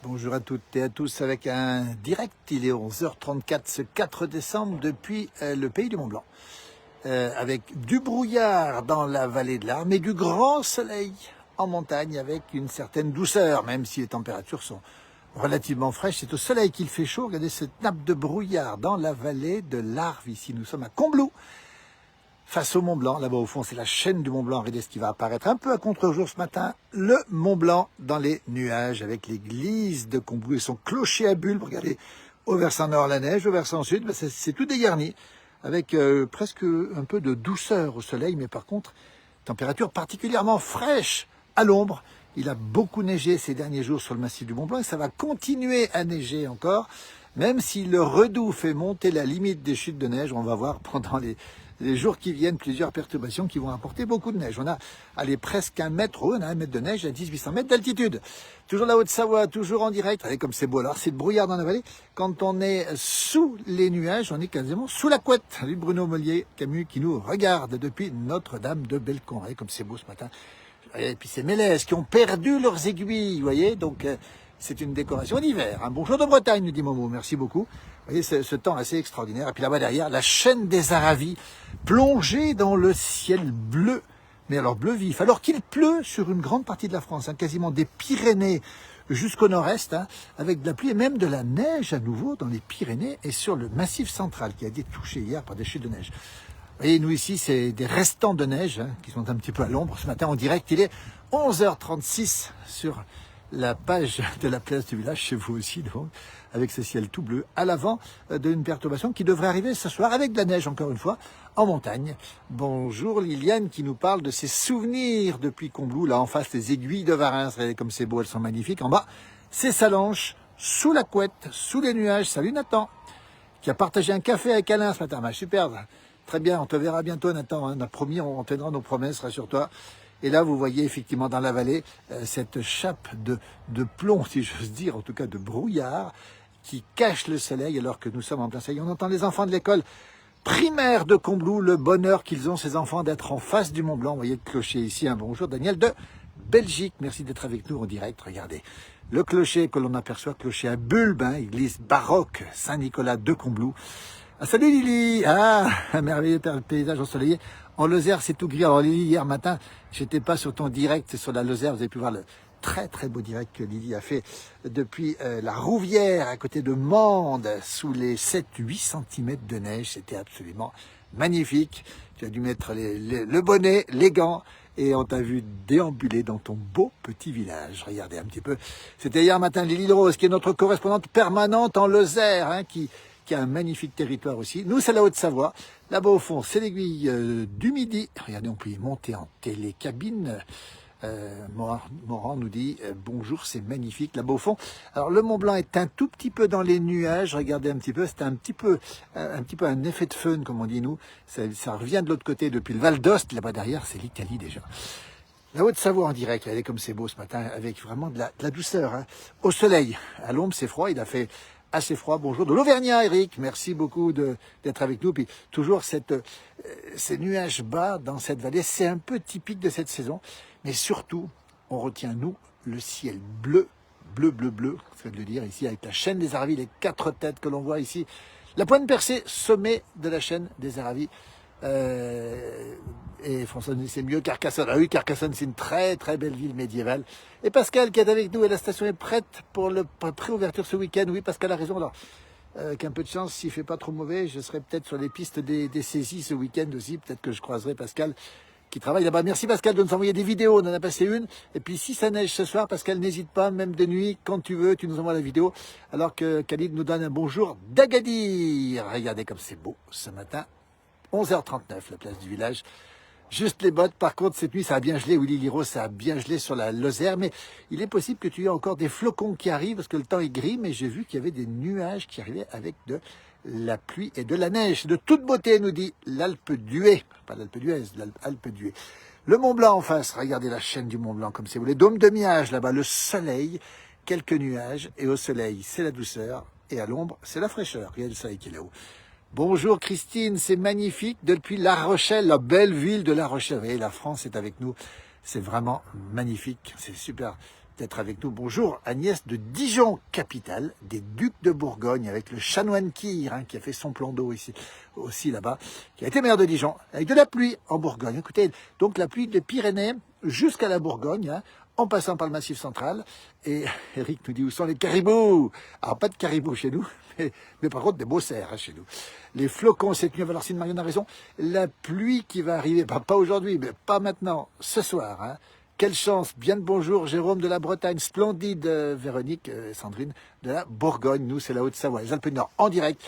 Bonjour à toutes et à tous avec un direct, il est 11h34 ce 4 décembre depuis le pays du Mont-Blanc. Avec du brouillard dans la vallée de l'Arve, mais du grand soleil en montagne avec une certaine douceur, même si les températures sont relativement fraîches. C'est au soleil qu'il fait chaud. Regardez cette nappe de brouillard dans la vallée de l'Arve. Ici, nous sommes à Combloux, face au Mont Blanc. Là-bas au fond, c'est la chaîne du Mont Blanc. Regardez ce qui va apparaître un peu à contre-jour ce matin. Le Mont Blanc dans les nuages avec l'église de Combloux et son clocher à bulbe. Regardez, au versant nord la neige, au versant sud, ben, c'est tout dégarni avec presque un peu de douceur au soleil, mais par contre, température particulièrement fraîche à l'ombre. Il a beaucoup neigé ces derniers jours sur le massif du Mont Blanc et ça va continuer à neiger encore, même si le Redoux fait monter la limite des chutes de neige. On va voir pendant les jours qui viennent plusieurs perturbations qui vont apporter beaucoup de neige. On a presque 1 mètre, on a 1 mètre de neige à 1800 mètres d'altitude. Toujours la Haute-Savoie, toujours en direct. Regardez comme c'est beau. Alors c'est le brouillard dans la vallée. Quand on est sous les nuages, on est quasiment sous la couette. Salut Bruno Mollier, Camus qui nous regarde depuis Notre-Dame de Bellecombe. Regardez comme c'est beau ce matin. Et puis c'est Mélèze qui ont perdu leurs aiguilles, vous voyez, donc c'est une décoration d'hiver. Hein. Bonjour de Bretagne, nous dit Momo, merci beaucoup. Vous voyez, ce temps assez extraordinaire. Et puis là-bas derrière, la chaîne des Aravis, plongée dans le ciel bleu, mais alors bleu vif, alors qu'il pleut sur une grande partie de la France, hein, quasiment des Pyrénées jusqu'au nord-est, hein, avec de la pluie et même de la neige à nouveau dans les Pyrénées et sur le massif central qui a été touché hier par des chutes de neige. Et nous ici, c'est des restants de neige hein, qui sont un petit peu à l'ombre. Ce matin en direct, il est 11h36 sur la page de la place du village, chez vous aussi, donc, avec ce ciel tout bleu, à l'avant d'une perturbation qui devrait arriver ce soir, avec de la neige encore une fois, en montagne. Bonjour Liliane qui nous parle de ses souvenirs depuis Combloux, là en face, les aiguilles de Varins. Regardez comme c'est beau, elles sont magnifiques. En bas, c'est Salanches, sous la couette, sous les nuages. Salut Nathan, qui a partagé un café avec Alain ce matin. Super. Très bien, on te verra bientôt, Nathan. On a promis, on tiendra nos promesses, rassure-toi. Et là, vous voyez effectivement dans la vallée cette chape de plomb, si j'ose dire, en tout cas de brouillard, qui cache le soleil alors que nous sommes en plein soleil. On entend les enfants de l'école primaire de Combloux, le bonheur qu'ils ont, ces enfants, d'être en face du Mont Blanc. Vous voyez le clocher ici. Un bonjour, Daniel de Belgique. Merci d'être avec nous en direct. Regardez. Le clocher que l'on aperçoit, clocher à bulbe, hein, église baroque Saint-Nicolas de Combloux. Ah, salut Lily, un merveilleux paysage ensoleillé. En Lozère, c'est tout gris. Alors Lily, hier matin, j'étais pas sur ton direct, c'est sur la Lozère. Vous avez pu voir le très très beau direct que Lily a fait depuis la Rouvière, à côté de Mende, sous les 7-8 cm de neige. C'était absolument magnifique. Tu as dû mettre le bonnet, les gants, et on t'a vu déambuler dans ton beau petit village. Regardez un petit peu. C'était hier matin Lily Rose, qui est notre correspondante permanente en Lozère, hein, qui a un magnifique territoire aussi. Nous, c'est la Haute-Savoie. Là-bas, au fond, c'est l'aiguille du Midi. Regardez, on peut y monter en télécabine. Morand nous dit bonjour, c'est magnifique là-bas au fond. Alors, le Mont Blanc est un tout petit peu dans les nuages. Regardez un petit peu, c'est un petit peu un effet de fun, comme on dit nous. Ça revient de l'autre côté depuis le Val d'Ost. Là-bas derrière, c'est l'Italie déjà. La Haute-Savoie en direct, regardez comme c'est beau ce matin, avec vraiment de la douceur. Hein. Au soleil, à l'ombre, c'est froid. Il a fait assez froid. Bonjour de l'Auvergnat, Eric. Merci beaucoup d'être avec nous. Puis toujours ces nuages bas dans cette vallée, c'est un peu typique de cette saison. Mais surtout, on retient, nous, le ciel bleu, bleu, c'est de le dire ici, avec la chaîne des Aravis, les 4 têtes que l'on voit ici. La pointe percée, sommet de la chaîne des Aravis. Et François nous dit c'est mieux Carcassonne. Ah oui, Carcassonne, c'est une très très belle ville médiévale. Et Pascal qui est avec nous, et la station est prête pour le pré-ouverture ce week-end. Oui, Pascal a raison. Alors, avec un peu de chance, s'il fait pas trop mauvais, je serai peut-être sur les pistes des saisies ce week-end aussi. Peut-être que je croiserai Pascal qui travaille là-bas. Merci Pascal de nous envoyer des vidéos. On en a passé une. Et puis si ça neige ce soir, Pascal, n'hésite pas, même de nuit, quand tu veux, tu nous envoies la vidéo. Alors que Khalid nous donne un bonjour d'Agadir. Regardez comme c'est beau ce matin. 11h39, la place du village. Juste les bottes. Par contre, cette nuit, ça a bien gelé. Willy Liro, ça a bien gelé sur la Lozère. Mais il est possible que tu aies encore des flocons qui arrivent parce que le temps est gris. Mais j'ai vu qu'il y avait des nuages qui arrivaient avec de la pluie et de la neige. De toute beauté, nous dit l'Alpe d'Huez. Pas l'Alpe d'Huez, l'Alpe d'Huez. Le Mont Blanc en face. Regardez la chaîne du Mont Blanc comme c'est beau. Les dômes de miage là-bas. Le soleil, quelques nuages. Et au soleil, c'est la douceur. Et à l'ombre, c'est la fraîcheur. Regardez le soleil qui est là-haut. Bonjour Christine, c'est magnifique depuis La Rochelle, la belle ville de La Rochelle. Vous voyez, la France est avec nous, c'est vraiment magnifique, c'est super d'être avec nous. Bonjour Agnès de Dijon, capitale des Ducs de Bourgogne, avec le chanoine Kir, qui a fait son plan d'eau ici, aussi là-bas, qui a été maire de Dijon, avec de la pluie en Bourgogne. Écoutez, donc la pluie des Pyrénées jusqu'à la Bourgogne, en passant par le Massif central. Et Eric nous dit où sont les caribous. Alors pas de caribous chez nous, mais par contre des beaux cerfs chez nous. Les flocons cette nuit, alors si Marion a raison, la pluie qui va arriver, pas aujourd'hui, mais pas maintenant, ce soir. Quelle chance, bien le bonjour Jérôme de la Bretagne, splendide Véronique, Sandrine de la Bourgogne, nous c'est la Haute-Savoie, les Alpes du Nord en direct.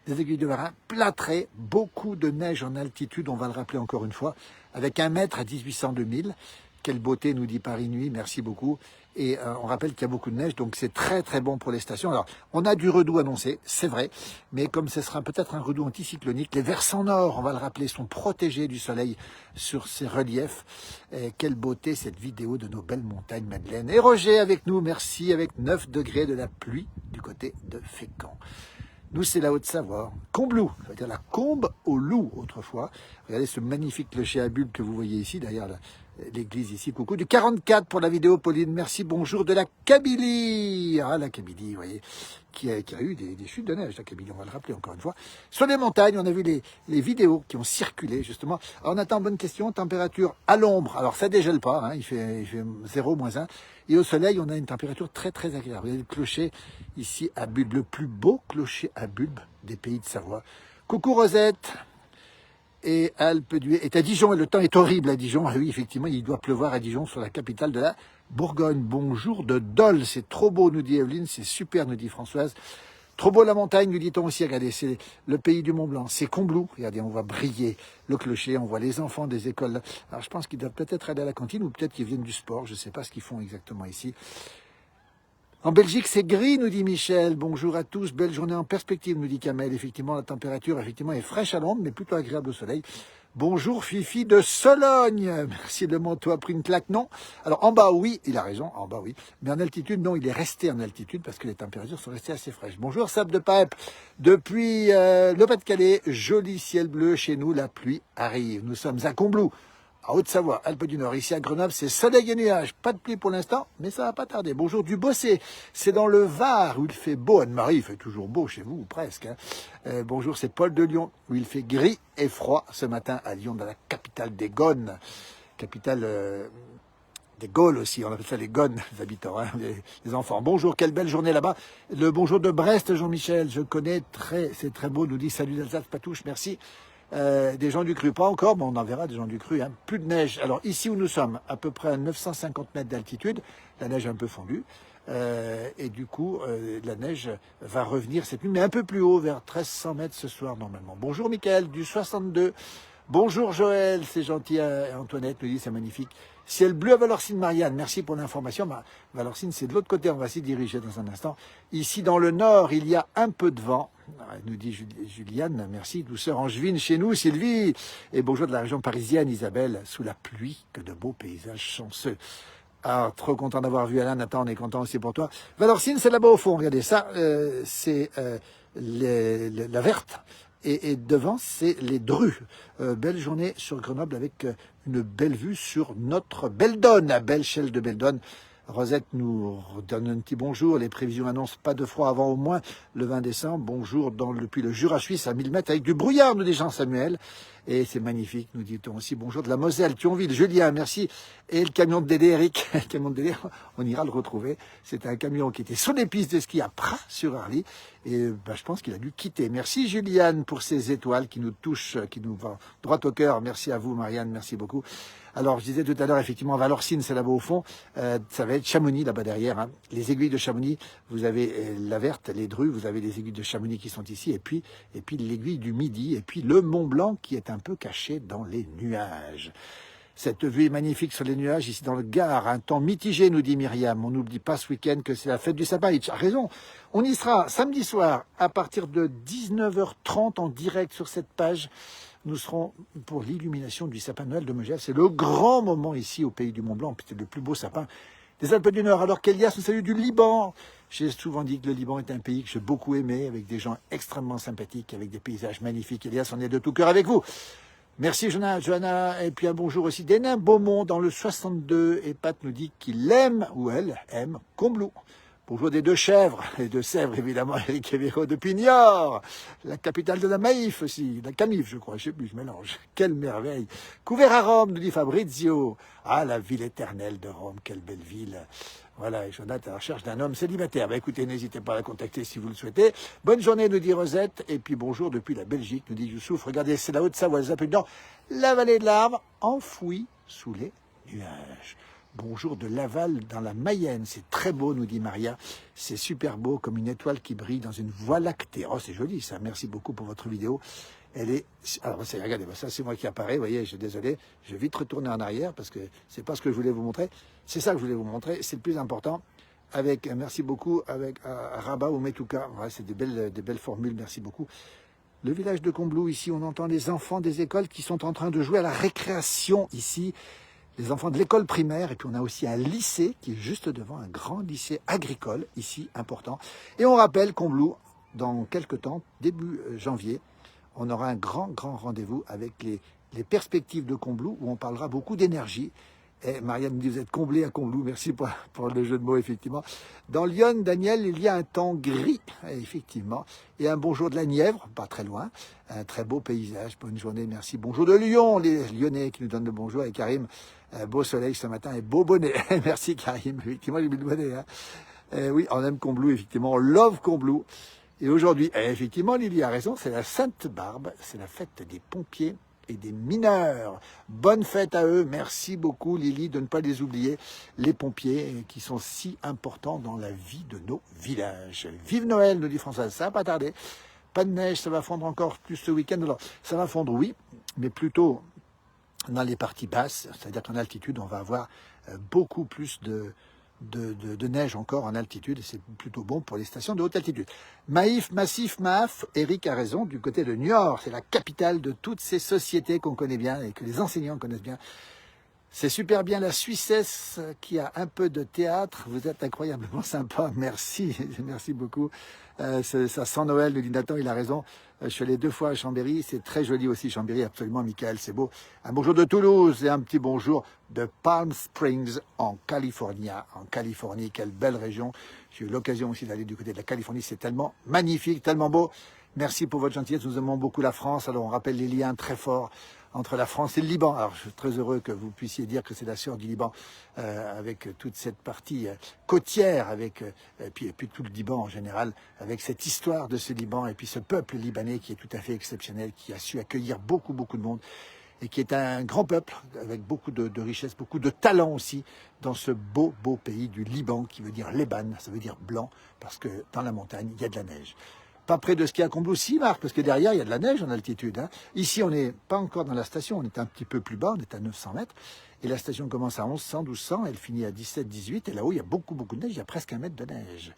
Des aiguilles de marin plâtrées, beaucoup de neige en altitude, on va le rappeler encore une fois, avec 1 mètre à 1800-2000. Quelle beauté, nous dit Paris Nuit, merci beaucoup. Et on rappelle qu'il y a beaucoup de neige, donc c'est très très bon pour les stations. Alors, on a du redoux annoncé, c'est vrai, mais comme ce sera peut-être un redoux anticyclonique, les versants nord, on va le rappeler, sont protégés du soleil sur ces reliefs. Et quelle beauté cette vidéo de nos belles montagnes, Madeleine. Et Roger avec nous, merci, avec 9 degrés de la pluie du côté de Fécamp. Nous, c'est la Haute-Savoie. Combloux, ça veut dire la combe au loup, autrefois. Regardez ce magnifique clocher à bulbe que vous voyez ici, derrière l'église ici. Coucou. Du 44 pour la vidéo, Pauline. Merci, bonjour. De la Kabylie. Ah, la Kabylie, vous voyez, qui a eu des chutes de neige, la Kabylie, on va le rappeler encore une fois. Sur les montagnes, on a vu les vidéos qui ont circulé, justement. Alors, on attend, bonne question, température à l'ombre. Alors, ça dégèle pas, il fait 0, -1. Et au soleil, on a une température très très agréable. Vous voyez le clocher ici à bulbe, le plus beau clocher à bulbe des pays de Savoie. Coucou Rosette et Alpes d'Huez est à Dijon et le temps est horrible à Dijon. Ah oui, effectivement, il doit pleuvoir à Dijon sur la capitale de la Bourgogne. Bonjour de Dole, c'est trop beau, nous dit Evelyne, c'est super, nous dit Françoise. Trop beau la montagne, nous dit-on aussi, regardez, c'est le pays du Mont Blanc, c'est Combloux, regardez, on voit briller le clocher, on voit les enfants des écoles. Alors je pense qu'ils doivent peut-être aller à la cantine ou peut-être qu'ils viennent du sport, je ne sais pas ce qu'ils font exactement ici. En Belgique, c'est gris, nous dit Michel. Bonjour à tous, belle journée en perspective, nous dit Kamel. Effectivement, la température est fraîche à l'ombre, mais plutôt agréable au soleil. Bonjour Fifi de Sologne. Merci, le manteau a pris une claque. Non. Alors en bas, oui, il a raison, en bas, oui. Mais en altitude, non, il est resté en altitude parce que les températures sont restées assez fraîches. Bonjour Sable de Pape. Depuis le Pas-de-Calais, joli ciel bleu chez nous, la pluie arrive. Nous sommes à Combloux, à Haute-Savoie, Alpes du Nord. Ici à Grenoble, c'est soleil et nuages. Pas de pluie pour l'instant, mais ça va pas tarder. Bonjour du Bossé. C'est dans le Var où il fait beau. Anne-Marie, il fait toujours beau chez vous, ou presque. Bonjour, c'est Paul de Lyon où il fait gris et froid ce matin à Lyon, dans la capitale des Gones. Capitale des Gaules aussi, on appelle ça les Gones, les habitants, les enfants. Bonjour, quelle belle journée là-bas. Le bonjour de Brest, Jean-Michel, je connais c'est très beau, nous dit salut d'Alsace, Patouche, merci. Des gens du cru, pas encore, mais on en verra des gens du cru. Plus de neige. Alors ici où nous sommes, à peu près à 950 mètres d'altitude, la neige est un peu fondue. Et du coup, la neige va revenir cette nuit, mais un peu plus haut, vers 1300 mètres ce soir normalement. Bonjour Mickaël, du 62. Bonjour Joël, c'est gentil. Antoinette nous dit, c'est magnifique. Ciel bleu à Valorcine, Marianne, merci pour l'information. Valorcine, c'est de l'autre côté, on va s'y diriger dans un instant. Ici, dans le nord, il y a un peu de vent, nous dit Juliane, merci. Douceur angevine chez nous, Sylvie. Et bonjour de la région parisienne, Isabelle, sous la pluie, que de beaux paysages chanceux. Ah, trop content d'avoir vu Alain, Nathan, on est content aussi pour toi. Valorcine, c'est là-bas au fond, regardez ça, c'est la verte. Et devant, c'est les Drus. Belle journée sur Grenoble avec une belle vue sur notre Beldonne, à Belchel de Beldonne. Rosette nous donne un petit bonjour. Les prévisions annoncent pas de froid avant au moins le 20 décembre. Bonjour depuis le Jura suisse à 1000 mètres avec du brouillard, nous dit Jean-Samuel. Et c'est magnifique, nous dit-on aussi. Bonjour de la Moselle, Thionville, Julien, merci. Et le camion de Dédé, Eric, le camion de Dédé, on ira le retrouver. C'est un camion qui était sur les pistes de ski à Pras-sur-Arly. Et je pense qu'il a dû quitter. Merci Juliane pour ces étoiles qui nous touchent, qui nous vont droit au cœur. Merci à vous Marianne, merci beaucoup. Alors je disais tout à l'heure, effectivement, Valorcine, c'est là-bas au fond. Ça va être Chamonix là-bas derrière. Les aiguilles de Chamonix, vous avez la verte, les Drus, vous avez les aiguilles de Chamonix qui sont ici. Et puis l'aiguille du Midi. Et puis le Mont Blanc qui est un peu caché dans les nuages. Cette vue est magnifique sur les nuages, ici dans le Gard. Un temps mitigé, nous dit Myriam. On n'oublie pas ce week-end que c'est la fête du sapin. Il a raison. On y sera samedi soir à partir de 19h30 en direct sur cette page. Nous serons pour l'illumination du sapin de Noël de Megève. C'est le grand moment ici au pays du Mont Blanc. C'est le plus beau sapin des Alpes du Nord. Alors qu'Elias nous salue du Liban. J'ai souvent dit que le Liban est un pays que j'ai beaucoup aimé, avec des gens extrêmement sympathiques, avec des paysages magnifiques. Elias, on est de tout cœur avec vous. Merci Johanna, et puis un bonjour aussi d'Hénin Beaumont dans le 62, et Pat nous dit qu'il aime, ou elle aime, Combloux. Bonjour des Deux-Chèvres, et de Sèvres évidemment, Eric Evero depuis Niort, la capitale de la Maïf aussi, la Camif je crois, je sais plus, je mélange. Quelle merveille. Couvert à Rome, nous dit Fabrizio. Ah, la ville éternelle de Rome, quelle belle ville. Voilà, et Jonathan à la recherche d'un homme célibataire. Bah, écoutez, n'hésitez pas à la contacter si vous le souhaitez. Bonne journée, nous dit Rosette, et puis bonjour depuis la Belgique, nous dit Youssouf. Regardez, c'est la Haute-Savoie, la vallée de l'Arve, enfouie sous les nuages. Bonjour de Laval dans la Mayenne, c'est très beau, nous dit Maria. C'est super beau, comme une étoile qui brille dans une voie lactée. Oh, c'est joli ça, merci beaucoup pour votre vidéo. Elle est... Alors, regardez, ça c'est moi qui apparaît, vous voyez, je suis désolé. Je vais vite retourner en arrière parce que c'est pas ce que je voulais vous montrer. C'est ça que je voulais vous montrer, c'est le plus important. Avec, merci beaucoup, avec Rabat ou Metouka. Voilà, c'est des belles formules, merci beaucoup. Le village de Combloux, ici, on entend les enfants des écoles qui sont en train de jouer à la récréation ici. Les enfants de l'école primaire, et puis on a aussi un lycée qui est juste devant, un grand lycée agricole, ici, important. Et on rappelle Combloux, dans quelques temps, début janvier, on aura un grand rendez-vous avec les perspectives de Combloux, où on parlera beaucoup d'énergie. Et Marianne me dit, vous êtes comblé à Combloux, merci pour le jeu de mots, effectivement. Dans Lyon, Daniel, il y a un temps gris, effectivement, et un bonjour de la Nièvre, pas très loin, un très beau paysage, bonne journée, merci. Bonjour de Lyon, les Lyonnais qui nous donnent le bonjour, et Karim, beau soleil ce matin et beau bonnet. Merci Karim, effectivement j'ai mis le bonnet. Hein. Oui, on aime Combloux, effectivement, on love Combloux. Et aujourd'hui, effectivement, Lily a raison, c'est la Sainte-Barbe, c'est la fête des pompiers et des mineurs. Bonne fête à eux, merci beaucoup Lily de ne pas les oublier, les pompiers qui sont si importants dans la vie de nos villages. Vive Noël, nous dit Françoise, ça va pas tarder. Pas de neige, ça va fondre encore plus ce week-end. Alors, ça va fondre, oui, mais plutôt dans les parties basses, c'est-à-dire qu'en altitude, on va avoir beaucoup plus de neige encore en altitude, et c'est plutôt bon pour les stations de haute altitude. Maïf, Massif, Maf, Eric a raison, du côté de Niort, c'est la capitale de toutes ces sociétés qu'on connaît bien et que les enseignants connaissent bien. C'est super bien la Suissesse qui a un peu de théâtre. Vous êtes incroyablement sympa. Merci, merci beaucoup. Ça sent Noël, le dit Nathan, il a raison. Je suis allé 2 fois à Chambéry. C'est très joli aussi, Chambéry, absolument, Michael, c'est beau. Un bonjour de Toulouse et un petit bonjour de Palm Springs en Californie. En Californie, quelle belle région. J'ai eu l'occasion aussi d'aller du côté de la Californie. C'est tellement magnifique, tellement beau. Merci pour votre gentillesse. Nous aimons beaucoup la France. Alors, on rappelle les liens très forts entre la France et le Liban. Alors, je suis très heureux que vous puissiez dire que c'est la sœur du Liban, avec toute cette partie côtière, et puis tout le Liban en général, avec cette histoire de ce Liban, et puis ce peuple libanais qui est tout à fait exceptionnel, qui a su accueillir beaucoup de monde, et qui est un grand peuple, avec beaucoup de richesse, beaucoup de talent aussi, dans ce beau pays du Liban, qui veut dire Léban, ça veut dire blanc, parce que dans la montagne, il y a de la neige. Pas près de ce qu'il y a à Combloux, si, Marc, parce que derrière, il y a de la neige en altitude. Hein. Ici, on n'est pas encore dans la station, on est un petit peu plus bas, on est à 900 mètres. Et la station commence à 1100, 1200, elle finit à 17, 18. Et là-haut, il y a beaucoup de neige, il y a presque 1 mètre de neige.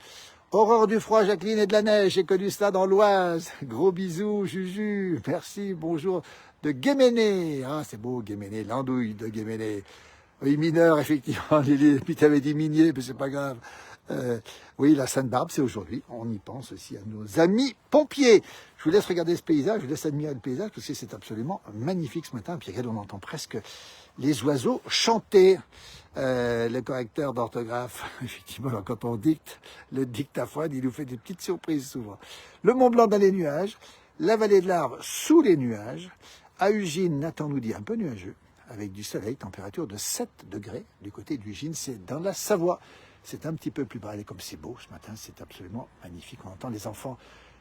Horreur du froid, Jacqueline, et de la neige, j'ai connu ça dans l'Oise. Gros bisous, Juju, merci, bonjour. De Guéméné, ah, c'est beau, Guéméné, l'andouille de Guéméné. Oui, mineur, effectivement, Lily, puis tu avais dit minier, mais c'est pas grave. Oui, la Sainte-Barbe, c'est aujourd'hui. On y pense aussi à nos amis pompiers. Je vous laisse regarder ce paysage, je vous laisse admirer le paysage, parce que c'est absolument magnifique ce matin. Puis regarde, on entend presque les oiseaux chanter. Le correcteur d'orthographe, effectivement, quand on dicte, le dictaphone, il nous fait des petites surprises souvent. Le Mont Blanc dans les nuages, la vallée de l'Arve sous les nuages. À Ugine, Nathan nous dit un peu nuageux, avec du soleil, température de 7 degrés. Du côté d'Ugine, c'est dans la Savoie. C'est un petit peu plus bas. Et comme c'est beau ce matin, c'est absolument magnifique. On entend les enfants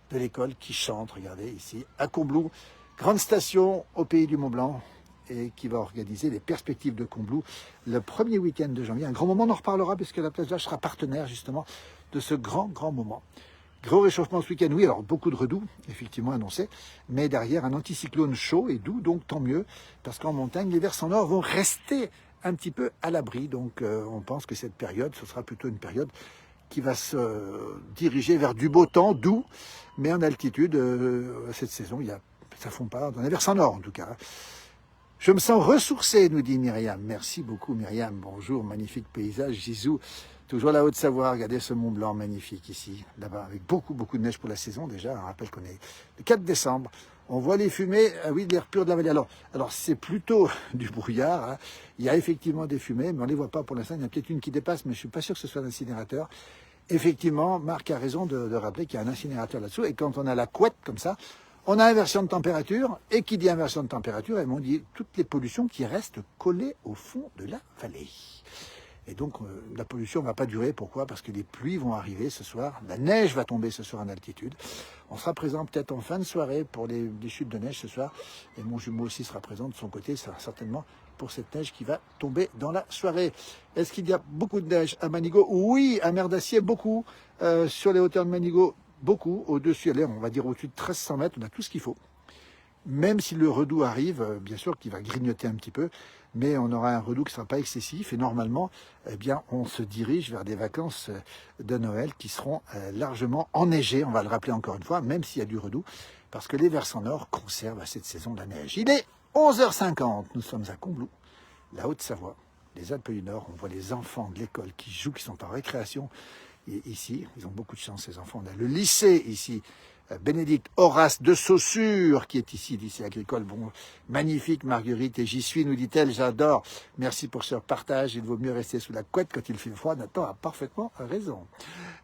de l'école qui chantent, regardez ici, à Combloux, grande station au pays du Mont-Blanc, et qui va organiser les perspectives de Combloux le premier week-end de janvier. Un grand moment, on en reparlera, puisque la Place Vache sera partenaire justement de ce grand moment. Gros réchauffement ce week-end, oui, alors beaucoup de redoux, effectivement annoncés, mais derrière un anticyclone chaud et doux, donc tant mieux, parce qu'en montagne, les versants nord vont rester un petit peu à l'abri, donc on pense que cette période, ce sera plutôt une période qui va se diriger vers du beau temps, doux, mais en altitude, cette saison, ça ne fond pas dans les versants nord en tout cas. Je me sens ressourcé, nous dit Myriam. Merci beaucoup Myriam, bonjour, magnifique paysage, Zizou. Toujours la Haute-Savoie, regardez ce Mont Blanc magnifique ici, là-bas, avec beaucoup de neige pour la saison déjà. On rappelle qu'on est le 4 décembre. On voit les fumées, oui, de l'air pur de la vallée. Alors c'est plutôt du brouillard. Hein. Il y a effectivement des fumées, mais on ne les voit pas pour l'instant. Il y en a peut-être une qui dépasse, mais je ne suis pas sûr que ce soit l'incinérateur. Effectivement, Marc a raison de rappeler qu'il y a un incinérateur là-dessous. Et quand on a la couette comme ça, on a inversion de température. Et qui dit inversion de température, on dit toutes les pollutions qui restent collées au fond de la vallée. Et donc, la pollution ne va pas durer. Pourquoi? Parce que les pluies vont arriver ce soir. La neige va tomber ce soir en altitude. On sera présent peut-être en fin de soirée pour les chutes de neige ce soir. Et mon jumeau aussi sera présent de son côté, certainement, pour cette neige qui va tomber dans la soirée. Est-ce qu'il y a beaucoup de neige à Manigot? Oui, à Mer d'Acier, beaucoup. Sur les hauteurs de Manigot, beaucoup. Au-dessus, allez, on va dire au-dessus de 1300 mètres, on a tout ce qu'il faut. Même si le redout arrive, bien sûr qu'il va grignoter un petit peu, mais on aura un redout qui ne sera pas excessif. Et normalement, eh bien, on se dirige vers des vacances de Noël qui seront largement enneigées, on va le rappeler encore une fois, même s'il y a du redout, parce que les versants nord conservent à cette saison de la neige. Il est 11h50, nous sommes à Combloux, la Haute-Savoie, les Alpes du Nord. On voit les enfants de l'école qui jouent, qui sont en récréation. Et ici, ils ont beaucoup de chance, ces enfants. On a le lycée ici, Bénédicte Horace de Saussure, qui est ici, lycée agricole. Bon, magnifique Marguerite, et j'y suis, nous dit-elle, j'adore. Merci pour ce partage, il vaut mieux rester sous la couette quand il fait froid. Nathan a parfaitement raison.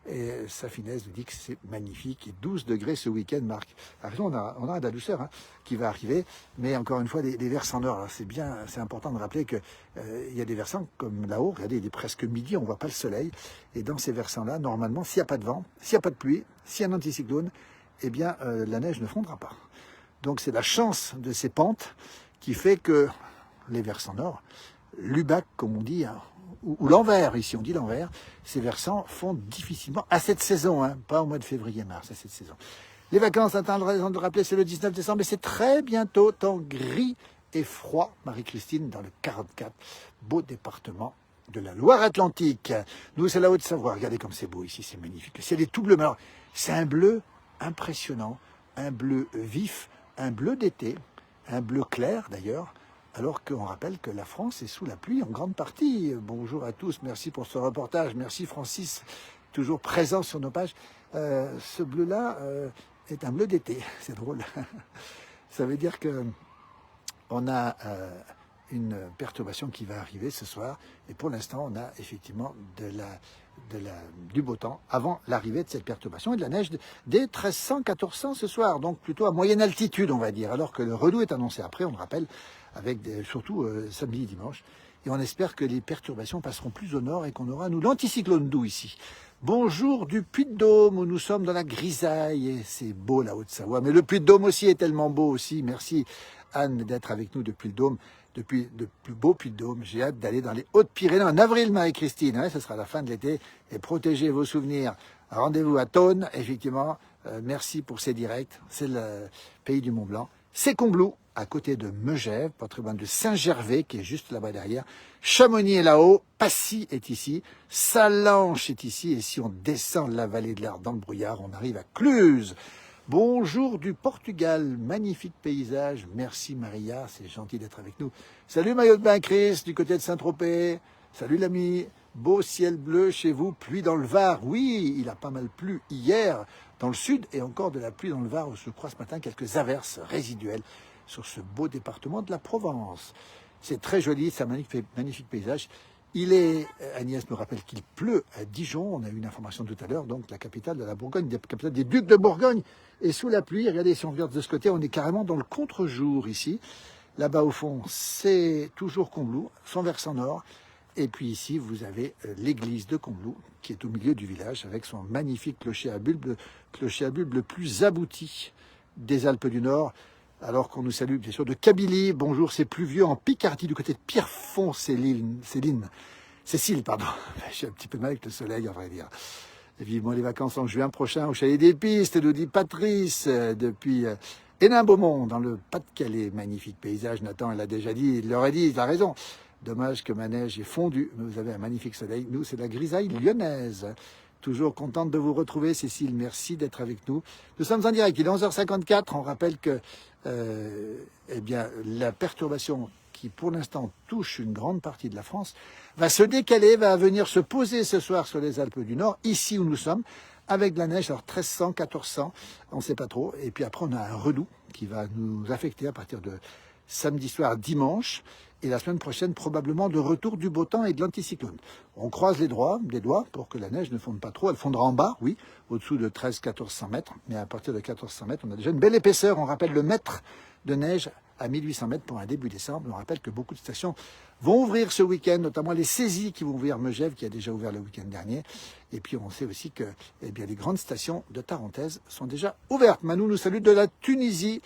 Et sa finesse nous dit que c'est magnifique. Et 12 degrés ce week-end, Marc a raison, on a de la douceur hein, qui va arriver. Mais encore une fois, les versants nord, c'est bien, c'est important de rappeler que il y a des versants comme là-haut, regardez, il est presque midi, on ne voit pas le soleil. Et dans ces versants-là, normalement, s'il n'y a pas de vent, s'il n'y a pas de pluie, s'il y a un anticyclone, eh bien, la neige ne fondra pas. Donc, c'est la chance de ces pentes qui fait que les versants nord, l'Ubac, comme on dit, hein, ou l'envers, ici on dit l'envers, ces versants fondent difficilement à cette saison, hein, pas au mois de février-mars, à cette saison. Les vacances, attends, raison de rappeler, c'est le 19 décembre, et c'est très bientôt, temps gris et froid, Marie-Christine, dans le 44, beau département de la Loire-Atlantique. Nous, c'est la Haute-Savoie. Regardez comme c'est beau ici, c'est magnifique. Le ciel est tout bleu, mais alors, c'est un bleu impressionnant, un bleu vif, un bleu d'été, un bleu clair d'ailleurs, alors qu'on rappelle que la France est sous la pluie en grande partie. Bonjour à tous, merci pour ce reportage, merci Francis, toujours présent sur nos pages. Ce bleu-là est un bleu d'été, c'est drôle. Ça veut dire que on a une perturbation qui va arriver ce soir, et pour l'instant on a effectivement du beau temps avant l'arrivée de cette perturbation et de la neige dès 1300-1400 ce soir, donc plutôt à moyenne altitude on va dire, alors que le redout est annoncé après, on le rappelle, avec surtout samedi et dimanche, et on espère que les perturbations passeront plus au nord et qu'on aura nous l'anticyclone doux ici. Bonjour du Puy-de-Dôme où nous sommes dans la grisaille, et c'est beau la Haute-Savoie, mais le Puy-de-Dôme aussi est tellement beau aussi, merci Anne d'être avec nous depuis le Dôme, depuis le plus beau Puy-de-Dôme. J'ai hâte d'aller dans les Hautes-Pyrénées en avril, Marie-Christine. Ouais, ce sera la fin de l'été. Et protégez vos souvenirs. Rendez-vous à Thônes, effectivement. Merci pour ces directs. C'est le pays du Mont-Blanc. C'est Combloux, à côté de Megève, patrimoine de Saint-Gervais, qui est juste là-bas derrière. Chamonix est là-haut. Passy est ici. Salanches est ici. Et si on descend la vallée de l'Arve dans le brouillard, on arrive à Cluse. Bonjour du Portugal, magnifique paysage, merci Maria, c'est gentil d'être avec nous. Salut maillot de bain Chris, du côté de Saint-Tropez, salut l'ami, beau ciel bleu chez vous, pluie dans le Var, oui, il a pas mal plu hier dans le sud et encore de la pluie dans le Var, où je crois ce matin quelques averses résiduelles sur ce beau département de la Provence. C'est très joli, c'est un magnifique paysage. Agnès me rappelle qu'il pleut à Dijon, on a eu une information tout à l'heure, donc la capitale de la Bourgogne, la capitale des Ducs de Bourgogne, est sous la pluie. Regardez, si on regarde de ce côté, on est carrément dans le contre-jour ici. Là-bas au fond, c'est toujours Combloux, son versant nord. Et puis ici, vous avez l'église de Combloux, qui est au milieu du village, avec son magnifique clocher à bulbe le plus abouti des Alpes du Nord. Alors qu'on nous salue, bien sûr, de Kabylie. Bonjour, c'est pluvieux en Picardie, du côté de Pierrefonds, Cécile, pardon. J'ai un petit peu mal avec le soleil, à vrai dire. Et vivement les vacances en juin prochain au Chalet des Pistes, nous dit Patrice, depuis Hénin-Beaumont, dans le Pas-de-Calais. Magnifique paysage, Nathan, elle l'a déjà dit, il l'aurait dit, il a raison. Dommage que ma neige est fondue, mais vous avez un magnifique soleil. Nous, c'est la grisaille lyonnaise. Toujours contente de vous retrouver, Cécile. Merci d'être avec nous. Nous sommes en direct. Il est 11h54. On rappelle que eh bien, la perturbation qui pour l'instant touche une grande partie de la France, va se décaler, va venir se poser ce soir sur les Alpes du Nord, ici où nous sommes, avec de la neige, alors 1300, 1400, on ne sait pas trop. Et puis après, on a un redout qui va nous affecter à partir de samedi soir, dimanche, et la semaine prochaine, probablement, de retour du beau temps et de l'anticyclone. On croise les doigts pour que la neige ne fonde pas trop. Elle fondra en bas, oui, au-dessous de 1300-1400 mètres, mais à partir de 1400 mètres, on a déjà une belle épaisseur. On rappelle le mètre de neige à 1800 mètres pour un début décembre. On rappelle que beaucoup de stations vont ouvrir ce week-end, notamment les saisies qui vont ouvrir Megève, qui a déjà ouvert le week-end dernier. Et puis on sait aussi que les grandes stations de Tarentaise sont déjà ouvertes. Manou nous salue de la Tunisie.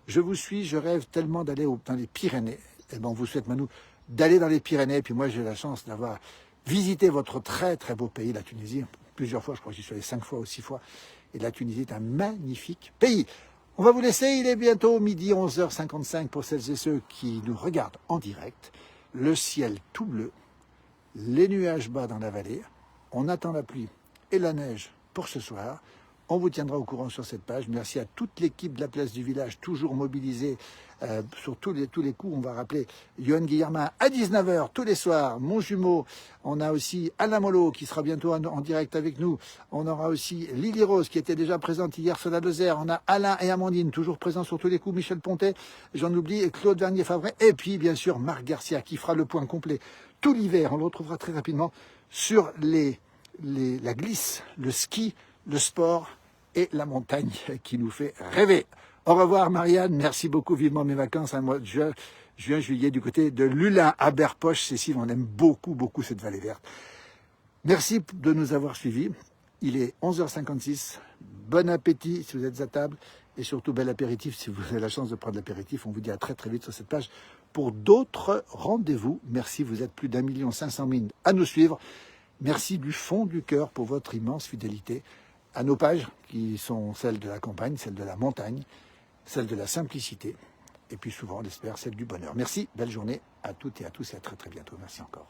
Je vous suis, je rêve tellement d'aller dans les Pyrénées. Et on vous souhaite, Manou, d'aller dans les Pyrénées. Et puis moi, j'ai la chance d'avoir visité votre très très beau pays, la Tunisie, plusieurs fois. Je crois que j'y suis allé 5 fois ou 6 fois. Et la Tunisie est un magnifique pays. On va vous laisser, il est bientôt midi 11h55 pour celles et ceux qui nous regardent en direct. Le ciel tout bleu, les nuages bas dans la vallée. On attend la pluie et la neige pour ce soir. On vous tiendra au courant sur cette page. Merci à toute l'équipe de la place du village, toujours mobilisée sur tous les coups. On va rappeler Johan Guillermin à 19h tous les soirs, mon jumeau. On a aussi Alain Mollo qui sera bientôt en direct avec nous. On aura aussi Lily Rose qui était déjà présente hier sur la Lozère. On a Alain et Amandine toujours présents sur tous les coups. Michel Pontet, j'en oublie, et Claude Vernier-Favret. Et puis bien sûr Marc Garcia qui fera le point complet tout l'hiver. On le retrouvera très rapidement sur la glisse, le ski, le sport et la montagne qui nous fait rêver. Au revoir Marianne, merci beaucoup, vivement mes vacances, un mois de juin, juillet du côté de Lulin à Berpoche. Cécile, on aime beaucoup cette vallée verte. Merci de nous avoir suivis. Il est 11h56. Bon appétit si vous êtes à table et surtout bel apéritif si vous avez la chance de prendre l'apéritif. On vous dit à très très vite sur cette page pour d'autres rendez-vous. Merci, vous êtes plus d'1 500 000 à nous suivre. Merci du fond du cœur pour votre immense fidélité à nos pages qui sont celles de la campagne, celles de la montagne, celles de la simplicité et puis souvent, on l'espère, celles du bonheur. Merci, belle journée à toutes et à tous et à très très bientôt. Merci encore.